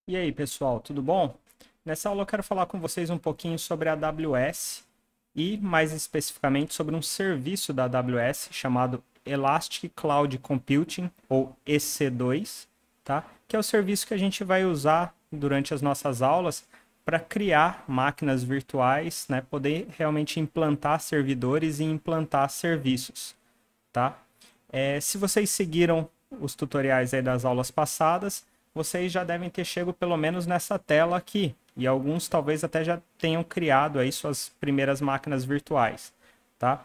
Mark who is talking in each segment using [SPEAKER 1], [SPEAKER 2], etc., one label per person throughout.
[SPEAKER 1] E aí, pessoal, tudo bom? Nessa aula eu quero falar com vocês um pouquinho sobre a AWS e, mais especificamente, sobre um serviço da AWS chamado Elastic Cloud Computing, ou EC2, tá? Que é o serviço que a gente vai usar durante as nossas aulas para criar máquinas virtuais, né? Poder realmente implantar servidores e implantar serviços, tá? Se vocês seguiram os tutoriais aí das aulas passadas, vocês já devem ter chego pelo menos nessa tela aqui. E alguns talvez até já tenham criado aí suas primeiras máquinas virtuais, tá?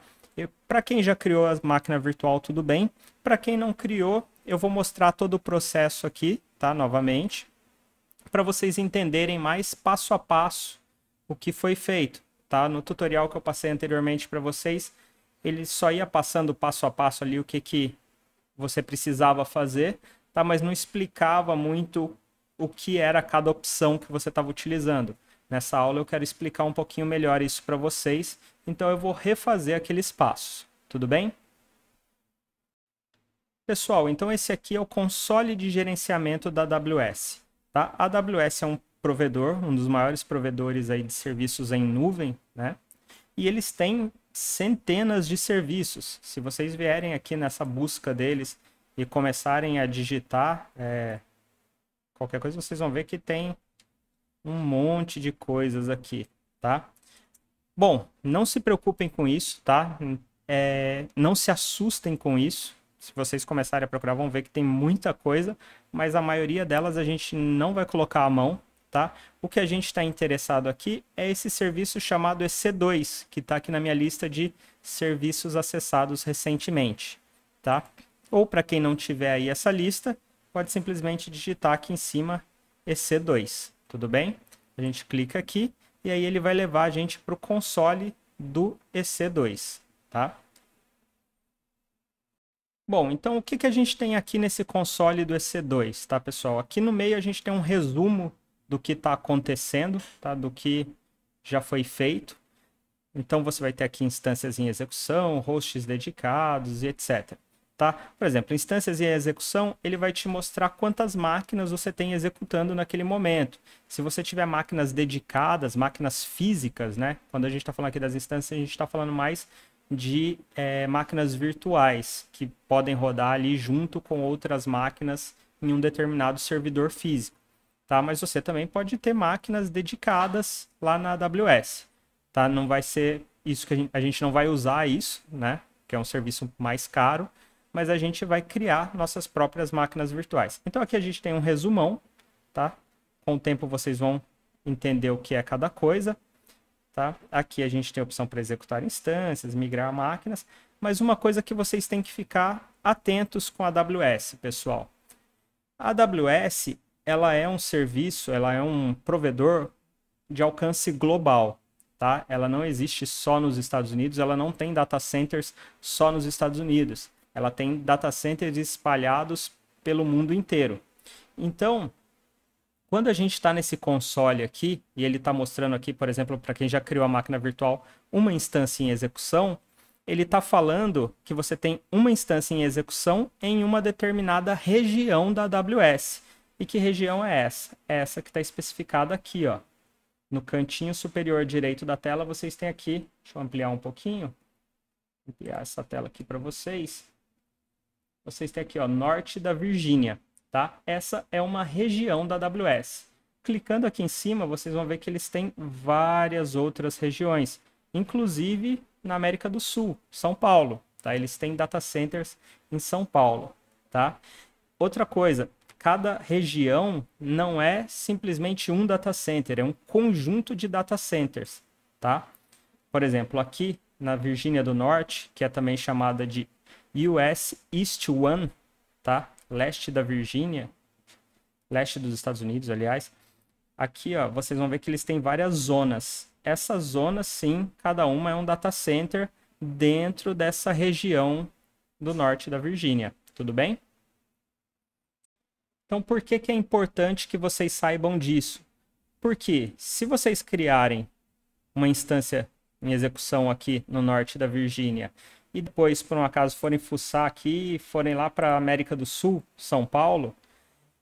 [SPEAKER 1] Para quem já criou a máquina virtual, tudo bem. Para quem não criou, eu vou mostrar todo o processo aqui, tá? Novamente, para vocês entenderem mais passo a passo o que foi feito, tá? No tutorial que eu passei anteriormente para vocês, ele só ia passando passo a passo ali o que você precisava fazer, tá? Mas não explicava muito o que era cada opção que você estava utilizando. Nessa aula eu quero explicar um pouquinho melhor isso para vocês, então eu vou refazer aqueles passos, tudo bem? Pessoal, então esse aqui é o console de gerenciamento da AWS, tá? A AWS é um provedor, um dos maiores provedores aí de serviços em nuvem, né? E eles têm centenas de serviços. Se vocês vierem aqui nessa busca deles e começarem a digitar qualquer coisa, vocês vão ver que tem um monte de coisas aqui, tá? Bom, não se preocupem com isso, tá? Não se assustem com isso. Se vocês começarem a procurar, vão ver que tem muita coisa, mas a maioria delas a gente não vai colocar a mão, tá? O que a gente está interessado aqui é esse serviço chamado EC2, que está aqui na minha lista de serviços acessados recentemente, tá? Ou para quem não tiver aí essa lista, pode simplesmente digitar aqui em cima EC2, tudo bem? A gente clica aqui e aí ele vai levar a gente para o console do EC2, tá? Bom, então o que a gente tem aqui nesse console do EC2, tá, pessoal? Aqui no meio a gente tem um resumo do que está acontecendo, tá? Do que já foi feito. Então você vai ter aqui instâncias em execução, hosts dedicados e etc. Tá? Por exemplo, instâncias em execução, ele vai te mostrar quantas máquinas você tem executando naquele momento. Se você tiver máquinas dedicadas, máquinas físicas, né? Quando a gente está falando aqui das instâncias, a gente está falando mais de máquinas virtuais que podem rodar ali junto com outras máquinas em um determinado servidor físico, tá? Mas você também pode ter máquinas dedicadas lá na AWS, tá? Não vai ser isso que a gente não vai usar isso, né? Que é um serviço mais caro, mas a gente vai criar nossas próprias máquinas virtuais. Então aqui a gente tem um resumão, tá? Com o tempo vocês vão entender o que é cada coisa. Tá? Aqui a gente tem a opção para executar instâncias, migrar máquinas, mas uma coisa que vocês têm que ficar atentos com a AWS, pessoal. A AWS, ela é um serviço, ela é um provedor de alcance global, tá? Ela não existe só nos Estados Unidos, ela não tem data centers só nos Estados Unidos. Ela tem data centers espalhados pelo mundo inteiro. Então, quando a gente está nesse console aqui, e ele está mostrando aqui, por exemplo, para quem já criou a máquina virtual, uma instância em execução, ele está falando que você tem uma instância em execução em uma determinada região da AWS. E que região é essa? É essa que está especificada aqui, ó. No cantinho superior direito da tela, vocês têm aqui, deixa eu ampliar um pouquinho, ampliar essa tela aqui para vocês. Vocês têm aqui, ó, norte da Virgínia. Tá? Essa é uma região da AWS. Clicando aqui em cima, vocês vão ver que eles têm várias outras regiões, inclusive na América do Sul, São Paulo. Tá? Eles têm data centers em São Paulo. Tá? Outra coisa, cada região não é simplesmente um data center, é um conjunto de data centers. Tá? Por exemplo, aqui na Virgínia do Norte, que é também chamada de US East One, tá? Leste da Virgínia, leste dos Estados Unidos, aliás. Aqui, ó, vocês vão ver que eles têm várias zonas. Essas zonas, sim, cada uma é um data center dentro dessa região do norte da Virgínia. Tudo bem? Então, por que é importante que vocês saibam disso? Porque se vocês criarem uma instância em execução aqui no norte da Virgínia e depois, por um acaso, forem fuçar aqui, forem lá para a América do Sul, São Paulo,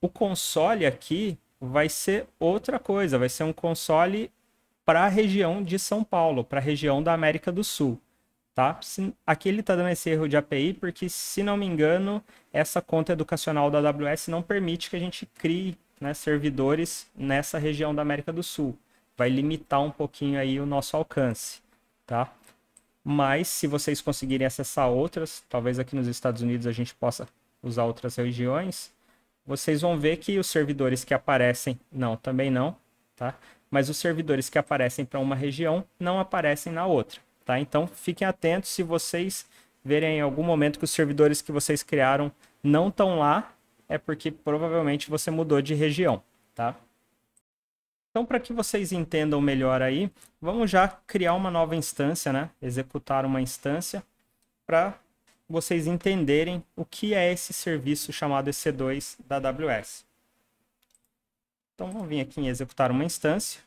[SPEAKER 1] o console aqui, vai ser outra coisa, vai ser um console para a região de São Paulo, para a região da América do Sul, tá? Aqui ele está dando esse erro de API porque, se não me engano, essa conta educacional da AWS não permite que a gente crie, né, servidores nessa região da América do Sul. Vai limitar um pouquinho aí o nosso alcance, tá? Mas se vocês conseguirem acessar outras, talvez aqui nos Estados Unidos a gente possa usar outras regiões, vocês vão ver que os servidores que aparecem, não, também não, tá? Mas os servidores que aparecem para uma região não aparecem na outra, tá? Então fiquem atentos se vocês verem em algum momento que os servidores que vocês criaram não estão lá, é porque provavelmente você mudou de região, tá? Então, para que vocês entendam melhor aí, vamos já criar uma nova instância, né? Executar uma instância para vocês entenderem o que é esse serviço chamado EC2 da AWS. Então, vamos vir aqui em executar uma instância,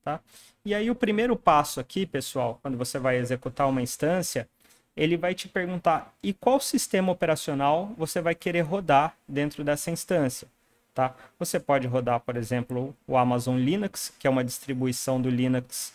[SPEAKER 1] tá? E aí, o primeiro passo aqui, pessoal, quando você vai executar uma instância, ele vai te perguntar: e qual sistema operacional você vai querer rodar dentro dessa instância? Tá? Você pode rodar, por exemplo, o Amazon Linux, que é uma distribuição do Linux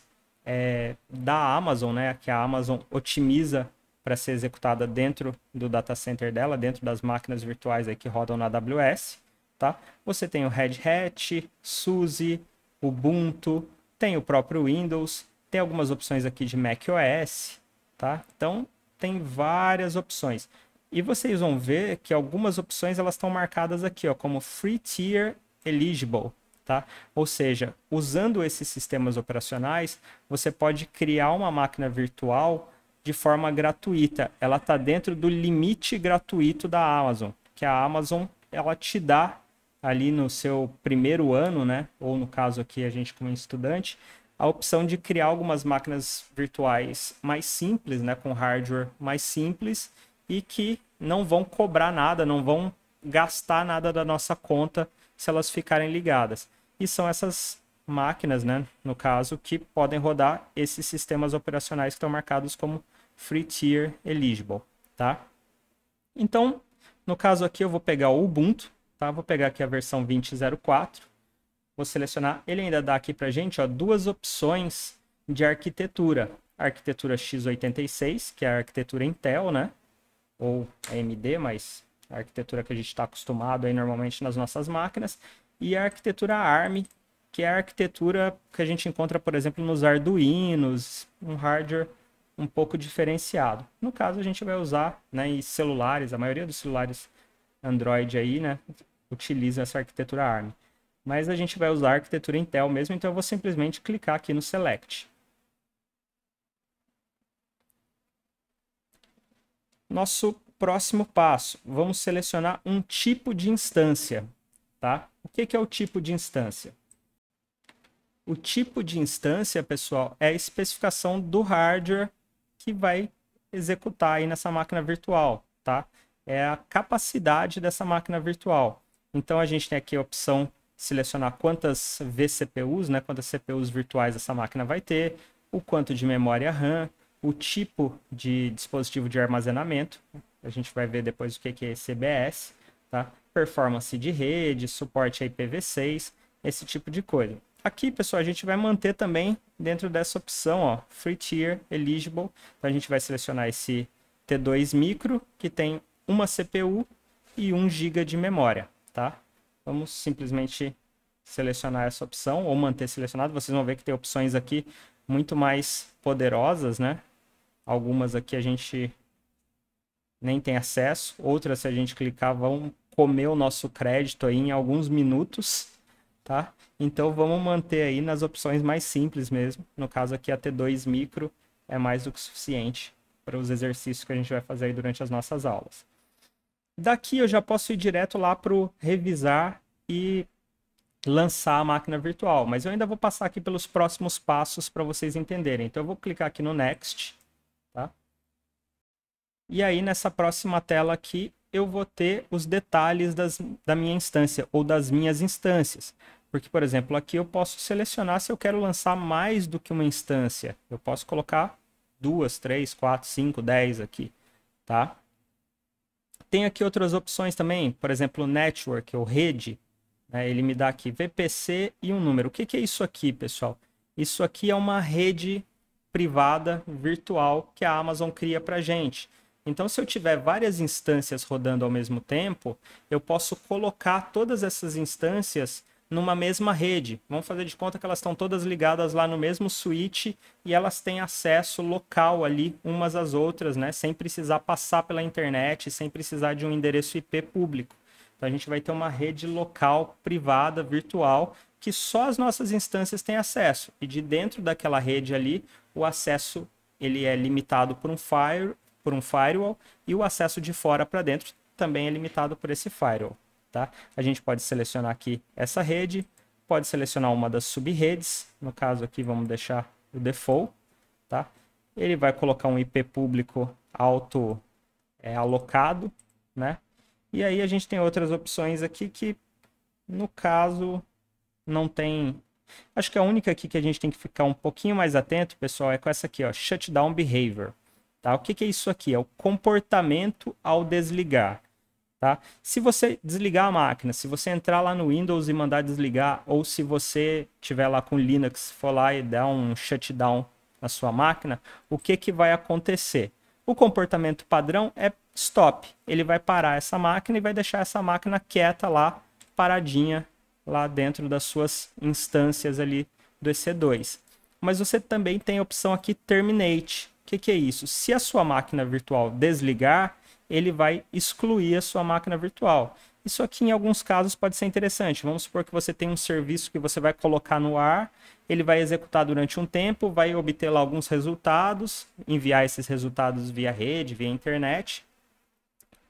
[SPEAKER 1] da Amazon, né? Que a Amazon otimiza para ser executada dentro do data center dela, dentro das máquinas virtuais aí que rodam na AWS. Tá? Você tem o Red Hat, SUSE, Ubuntu, tem o próprio Windows, tem algumas opções aqui de macOS. Tá? Então, tem várias opções. E vocês vão ver que algumas opções elas estão marcadas aqui, ó, como Free Tier Eligible, tá? Ou seja, usando esses sistemas operacionais, você pode criar uma máquina virtual de forma gratuita. Ela está dentro do limite gratuito da Amazon, que a Amazon ela te dá ali no seu primeiro ano, né? Ou no caso aqui a gente como estudante, a opção de criar algumas máquinas virtuais mais simples, né? Com hardware mais simples, e que não vão cobrar nada, não vão gastar nada da nossa conta se elas ficarem ligadas. E são essas máquinas, né, no caso, que podem rodar esses sistemas operacionais que estão marcados como Free Tier Eligible, tá? Então, no caso aqui eu vou pegar o Ubuntu, tá? Vou pegar aqui a versão 20.04, vou selecionar, ele ainda dá aqui pra gente, ó, duas opções de arquitetura. A arquitetura x86, que é a arquitetura Intel, né? Ou AMD, mas a arquitetura que a gente está acostumado aí normalmente nas nossas máquinas, e a arquitetura ARM, que é a arquitetura que a gente encontra, por exemplo, nos Arduinos, um hardware um pouco diferenciado. No caso, a gente vai usar, né, em celulares, a maioria dos celulares Android aí, né, utiliza essa arquitetura ARM. Mas a gente vai usar a arquitetura Intel mesmo, então eu vou simplesmente clicar aqui no Select. Nosso próximo passo, vamos selecionar um tipo de instância, tá? O que é o tipo de instância? O tipo de instância, pessoal, é a especificação do hardware que vai executar aí nessa máquina virtual, tá? É a capacidade dessa máquina virtual. Então, a gente tem aqui a opção de selecionar quantas vCPUs, né? Quantas CPUs virtuais essa máquina vai ter, o quanto de memória RAM, o tipo de dispositivo de armazenamento, a gente vai ver depois o que é CBS, tá? Performance de rede, suporte a IPv6, esse tipo de coisa. Aqui, pessoal, a gente vai manter também dentro dessa opção, ó, Free Tier Eligible. Então, a gente vai selecionar esse T2 Micro, que tem uma CPU e 1 GB de memória, tá? Vamos simplesmente selecionar essa opção ou manter selecionado. Vocês vão ver que tem opções aqui muito mais poderosas, né? Algumas aqui a gente nem tem acesso, outras, se a gente clicar, vão comer o nosso crédito aí em alguns minutos, tá? Então vamos manter aí nas opções mais simples mesmo. No caso aqui a T2 Micro é mais do que suficiente para os exercícios que a gente vai fazer aí durante as nossas aulas. Daqui eu já posso ir direto lá para o revisar e lançar a máquina virtual, mas eu ainda vou passar aqui pelos próximos passos para vocês entenderem. Então eu vou clicar aqui no Next, tá? E aí nessa próxima tela aqui eu vou ter os detalhes da minha instância ou das minhas instâncias. Porque, por exemplo, aqui eu posso selecionar se eu quero lançar mais do que uma instância. Eu posso colocar 2, 3, 4, 5, 10 aqui, tá? Tem aqui outras opções também, por exemplo, Network ou rede. Ele me dá aqui VPC e um número. O que que é isso aqui, pessoal? Isso aqui é uma rede privada virtual que a Amazon cria para a gente. Então, se eu tiver várias instâncias rodando ao mesmo tempo, eu posso colocar todas essas instâncias numa mesma rede. Vamos fazer de conta que elas estão todas ligadas lá no mesmo switch e elas têm acesso local ali umas às outras, né? Sem precisar passar pela internet, sem precisar de um endereço IP público. Então, a gente vai ter uma rede local, privada, virtual, que só as nossas instâncias têm acesso. E de dentro daquela rede ali, o acesso ele é limitado por um firewall e o acesso de fora para dentro também é limitado por esse firewall. Tá? A gente pode selecionar aqui essa rede, pode selecionar uma das sub-redes, no caso aqui vamos deixar o default. Tá? Ele vai colocar um IP público alocado, né? E aí a gente tem outras opções aqui que, no caso, não tem... Acho que a única aqui que a gente tem que ficar um pouquinho mais atento, pessoal, é com essa aqui, ó, Shutdown Behavior. Tá? O que que é isso aqui? É o comportamento ao desligar. Tá? Se você desligar a máquina, se você entrar lá no Windows e mandar desligar, ou se você tiver lá com Linux, for lá e dar um shutdown na sua máquina, o que que vai acontecer? O comportamento padrão é stop. Ele vai parar essa máquina e vai deixar essa máquina quieta lá, paradinha, lá dentro das suas instâncias ali do EC2. Mas você também tem a opção aqui Terminate. O que que é isso? Se a sua máquina virtual desligar, ele vai excluir a sua máquina virtual. Isso aqui, em alguns casos, pode ser interessante. Vamos supor que você tem um serviço que você vai colocar no ar, ele vai executar durante um tempo, vai obter lá alguns resultados, enviar esses resultados via rede, via internet,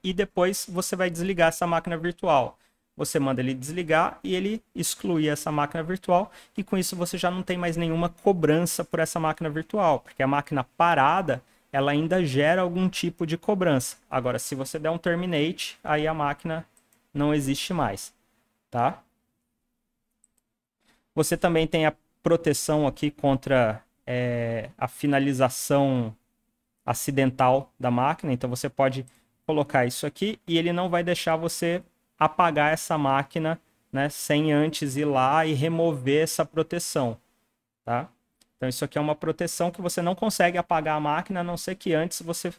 [SPEAKER 1] e depois você vai desligar essa máquina virtual. Você manda ele desligar e ele excluir essa máquina virtual, e com isso você já não tem mais nenhuma cobrança por essa máquina virtual, porque a máquina parada, ela ainda gera algum tipo de cobrança. Agora, se você der um terminate, aí a máquina não existe mais, tá? Você também tem a proteção aqui contra a finalização acidental da máquina. Então, você pode colocar isso aqui e ele não vai deixar você apagar essa máquina, né, sem antes ir lá e remover essa proteção, tá? Então, isso aqui é uma proteção que você não consegue apagar a máquina, a não ser que antes você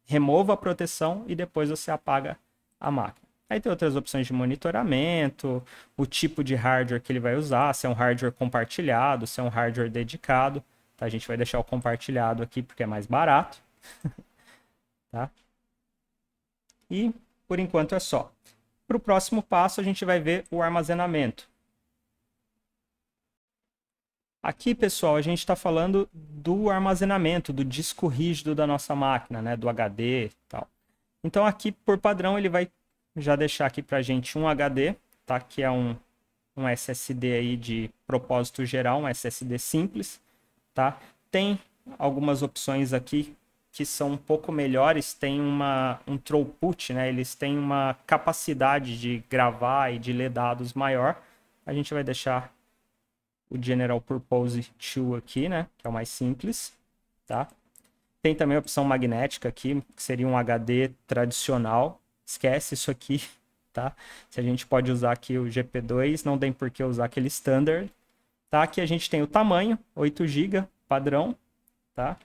[SPEAKER 1] remova a proteção e depois você apaga a máquina. Aí tem outras opções de monitoramento, o tipo de hardware que ele vai usar, se é um hardware compartilhado, se é um hardware dedicado. Tá? A gente vai deixar o compartilhado aqui porque é mais barato. Tá? E, por enquanto, é só. Para o próximo passo, a gente vai ver o armazenamento. Aqui, pessoal, a gente está falando do armazenamento, do disco rígido da nossa máquina, né? Do HD e tal. Então, aqui, por padrão, ele vai já deixar aqui para a gente um HD, tá? Que é um SSD aí de propósito geral, um SSD simples, tá? Tem algumas opções aqui que são um pouco melhores, tem um throughput, né? Eles têm uma capacidade de gravar e de ler dados maior. A gente vai deixar o General Purpose 2 aqui, né? Que é o mais simples, tá? Tem também a opção magnética aqui, que seria um HD tradicional. Esquece isso aqui, tá? Se a gente pode usar aqui o GP2, não tem por que usar aquele standard, tá? Aqui a gente tem o tamanho, 8 GB, padrão, tá?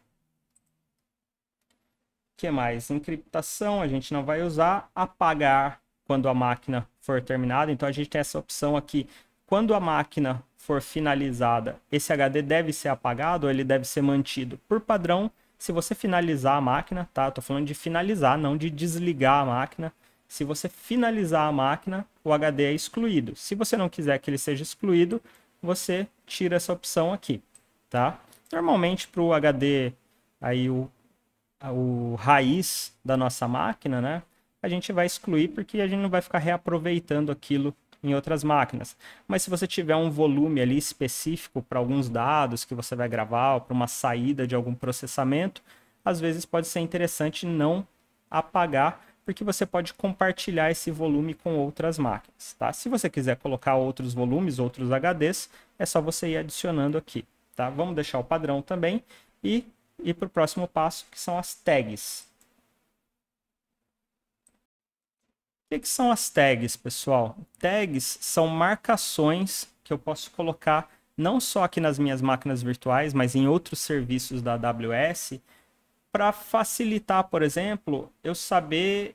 [SPEAKER 1] O que mais? Encriptação, a gente não vai usar. Apagar quando a máquina for terminada. Então, a gente tem essa opção aqui. Quando a máquina for finalizada, esse HD deve ser apagado ou ele deve ser mantido? Por padrão, se você finalizar a máquina, tá? Eu tô falando de finalizar, não de desligar a máquina. Se você finalizar a máquina, o HD é excluído. Se você não quiser que ele seja excluído, você tira essa opção aqui, tá? Normalmente, para o HD, aí o raiz da nossa máquina, né? A gente vai excluir porque a gente não vai ficar reaproveitando aquilo em outras máquinas. Mas se você tiver um volume ali específico para alguns dados que você vai gravar ou para uma saída de algum processamento, às vezes pode ser interessante não apagar, porque você pode compartilhar esse volume com outras máquinas, tá? Se você quiser colocar outros volumes, outros HDs, é só você ir adicionando aqui, tá? Vamos deixar o padrão também e ir para o próximo passo, que são as tags. que são as tags, pessoal? Tags são marcações que eu posso colocar não só aqui nas minhas máquinas virtuais, mas em outros serviços da AWS, para facilitar, por exemplo, eu saber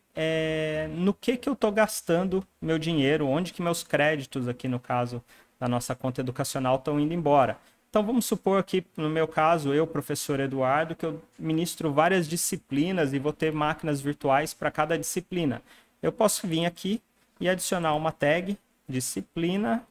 [SPEAKER 1] no que eu estou gastando meu dinheiro, onde que meus créditos, aqui no caso da nossa conta educacional, estão indo embora. Então vamos supor aqui, no meu caso, eu, professor Eduardo, que eu ministro várias disciplinas e vou ter máquinas virtuais para cada disciplina. Eu posso vir aqui e adicionar uma tag, disciplina,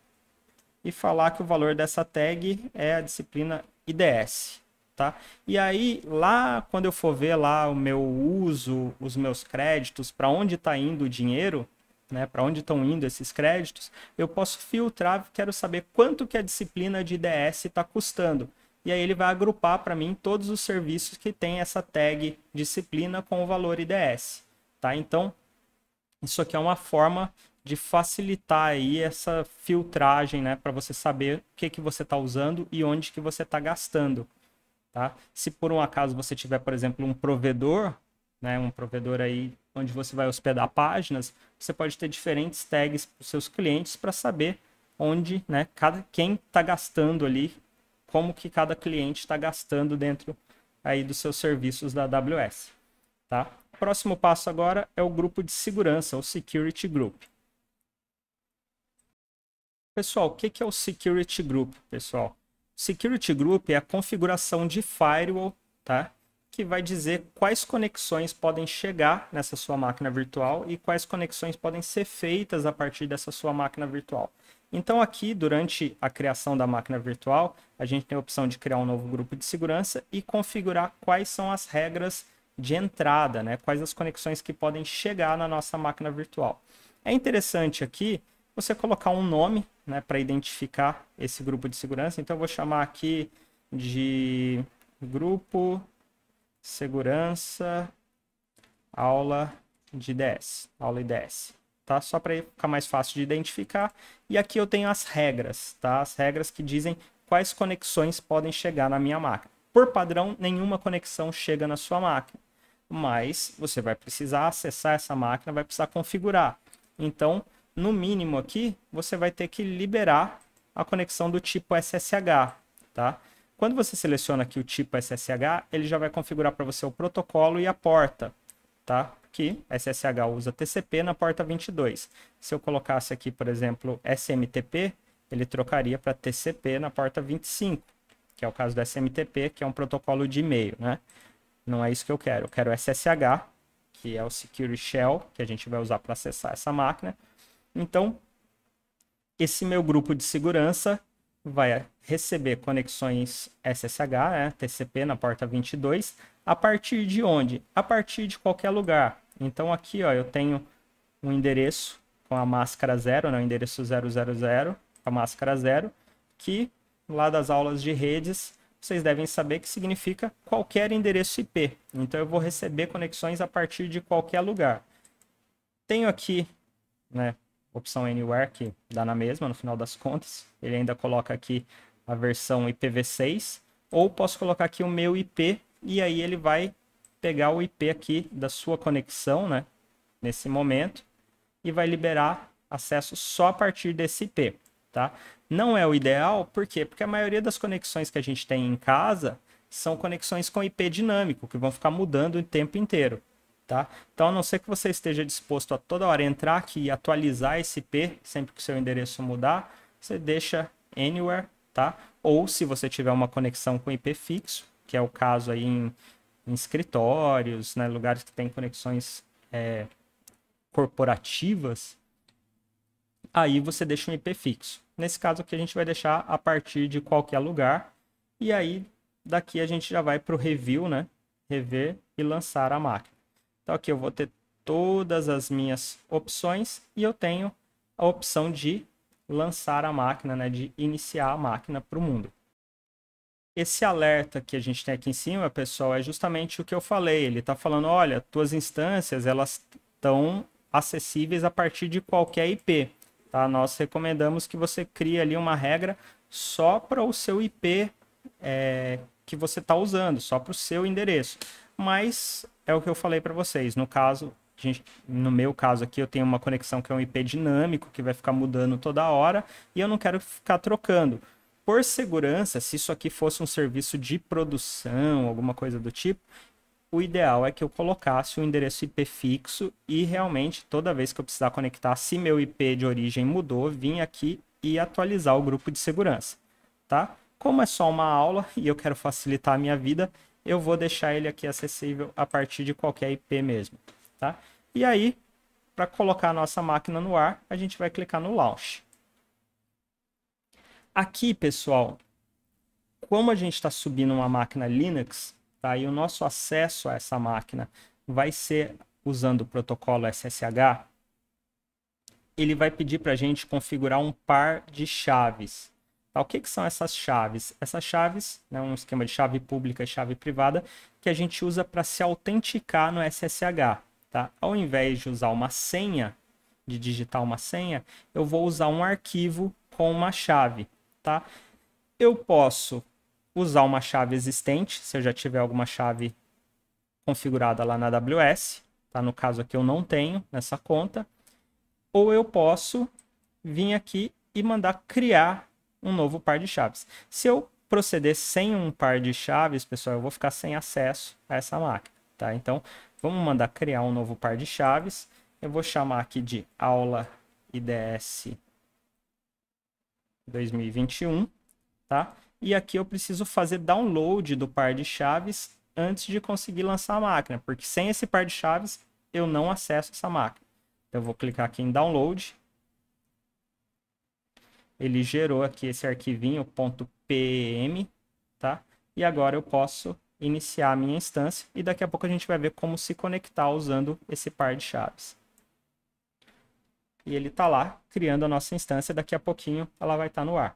[SPEAKER 1] e falar que o valor dessa tag é a disciplina IDS. Tá? E aí, lá, quando eu for ver lá o meu uso, os meus créditos, para onde está indo o dinheiro, né, para onde estão indo esses créditos, eu posso filtrar, quero saber quanto que a disciplina de IDS está custando. E aí ele vai agrupar para mim todos os serviços que tem essa tag disciplina com o valor IDS. Tá? Então, isso aqui é uma forma de facilitar aí essa filtragem, né, para você saber o que você está usando e onde que você está gastando. Tá? Se por um acaso você tiver, por exemplo, um provedor, né, um provedor aí onde você vai hospedar páginas, você pode ter diferentes tags para os seus clientes para saber onde, né, quem está gastando ali, como que cada cliente está gastando dentro aí dos seus serviços da AWS. Tá? O próximo passo agora é o grupo de segurança, o Security Group. Pessoal, o que é o Security Group, pessoal? Security Group é a configuração de firewall, tá? Que vai dizer quais conexões podem chegar nessa sua máquina virtual e quais conexões podem ser feitas a partir dessa sua máquina virtual. Então aqui, durante a criação da máquina virtual, a gente tem a opção de criar um novo grupo de segurança e configurar quais são as regras de entrada, né? Quais as conexões que podem chegar na nossa máquina virtual. É interessante aqui você colocar um nome, né, para identificar esse grupo de segurança. Então eu vou chamar aqui de grupo segurança aula de IDS, aula IDS, tá? Só para ficar mais fácil de identificar. E aqui eu tenho as regras, tá? As regras que dizem quais conexões podem chegar na minha máquina. Por padrão, nenhuma conexão chega na sua máquina, mas você vai precisar acessar essa máquina, vai precisar configurar. Então, no mínimo aqui, você vai ter que liberar a conexão do tipo SSH, tá? Quando você seleciona aqui o tipo SSH, ele já vai configurar para você o protocolo e a porta, tá? Que SSH usa TCP na porta 22. Se eu colocasse aqui, por exemplo, SMTP, ele trocaria para TCP na porta 25, que é o caso do SMTP, que é um protocolo de e-mail, né? Não é isso que eu quero SSH, que é o Security Shell, que a gente vai usar para acessar essa máquina. Então, esse meu grupo de segurança vai receber conexões SSH, né, TCP na porta 22, a partir de onde? A partir de qualquer lugar. Então aqui, ó, eu tenho um endereço com a máscara 0, né, o endereço 000, a máscara 0, que lá das aulas de redes, vocês devem saber que significa qualquer endereço IP. Então eu vou receber conexões a partir de qualquer lugar. Tenho aqui, né, opção Anywhere, que dá na mesma, no final das contas. Ele ainda coloca aqui a versão IPv6, ou posso colocar aqui o meu IP, e aí ele vai pegar o IP aqui da sua conexão, né, nesse momento, e vai liberar acesso só a partir desse IP, tá? Não é o ideal, por quê? Porque a maioria das conexões que a gente tem em casa são conexões com IP dinâmico, que vão ficar mudando o tempo inteiro. Tá? Então, a não ser que você esteja disposto a toda hora entrar aqui e atualizar esse IP, sempre que o seu endereço mudar, você deixa Anywhere, tá? Ou se você tiver uma conexão com IP fixo, que é o caso aí em escritórios, né, lugares que tem conexões corporativas, aí você deixa um IP fixo. Nesse caso aqui a gente vai deixar a partir de qualquer lugar, e aí daqui a gente já vai para o review, né? Rever e lançar a máquina. Então aqui eu vou ter todas as minhas opções e eu tenho a opção de lançar a máquina, né, de iniciar a máquina para o mundo. Esse alerta que a gente tem aqui em cima, pessoal, é justamente o que eu falei. Ele está falando, olha, tuas instâncias elas estão acessíveis a partir de qualquer IP. Tá? Nós recomendamos que você crie ali uma regra só para o seu IP que você está usando, só para o seu endereço. Mas é o que eu falei para vocês. No caso, No meu caso aqui, eu tenho uma conexão que é um IP dinâmico, que vai ficar mudando toda hora, e eu não quero ficar trocando. Por segurança, se isso aqui fosse um serviço de produção, alguma coisa do tipo, o ideal é que eu colocasse o endereço IP fixo e realmente, toda vez que eu precisar conectar, se meu IP de origem mudou, vim aqui e atualizar o grupo de segurança, tá? Como é só uma aula e eu quero facilitar a minha vida, eu vou deixar ele aqui acessível a partir de qualquer IP mesmo, tá? E aí, para colocar a nossa máquina no ar, a gente vai clicar no Launch. Aqui, pessoal, como a gente está subindo uma máquina Linux, tá? E o nosso acesso a essa máquina vai ser usando o protocolo SSH, ele vai pedir para a gente configurar um par de chaves. Tá? O que são essas chaves? Essas chaves, né, um esquema de chave pública e chave privada, que a gente usa para se autenticar no SSH. Tá? Ao invés de usar uma senha, de digitar uma senha, eu vou usar um arquivo com uma chave. Tá? Eu posso usar uma chave existente, se eu já tiver alguma chave configurada lá na AWS, tá? No caso aqui eu não tenho nessa conta, ou eu posso vir aqui e mandar criar um novo par de chaves. Se eu proceder sem um par de chaves, pessoal, eu vou ficar sem acesso a essa máquina, tá? Então, vamos mandar criar um novo par de chaves. Eu vou chamar aqui de aula IDS 2021, tá? E aqui eu preciso fazer download do par de chaves antes de conseguir lançar a máquina, porque sem esse par de chaves eu não acesso essa máquina. Então eu vou clicar aqui em download. Ele gerou aqui esse arquivinho .pem, tá? E agora eu posso iniciar a minha instância e daqui a pouco a gente vai ver como se conectar usando esse par de chaves. E ele está lá criando a nossa instância, daqui a pouquinho ela vai estar no ar.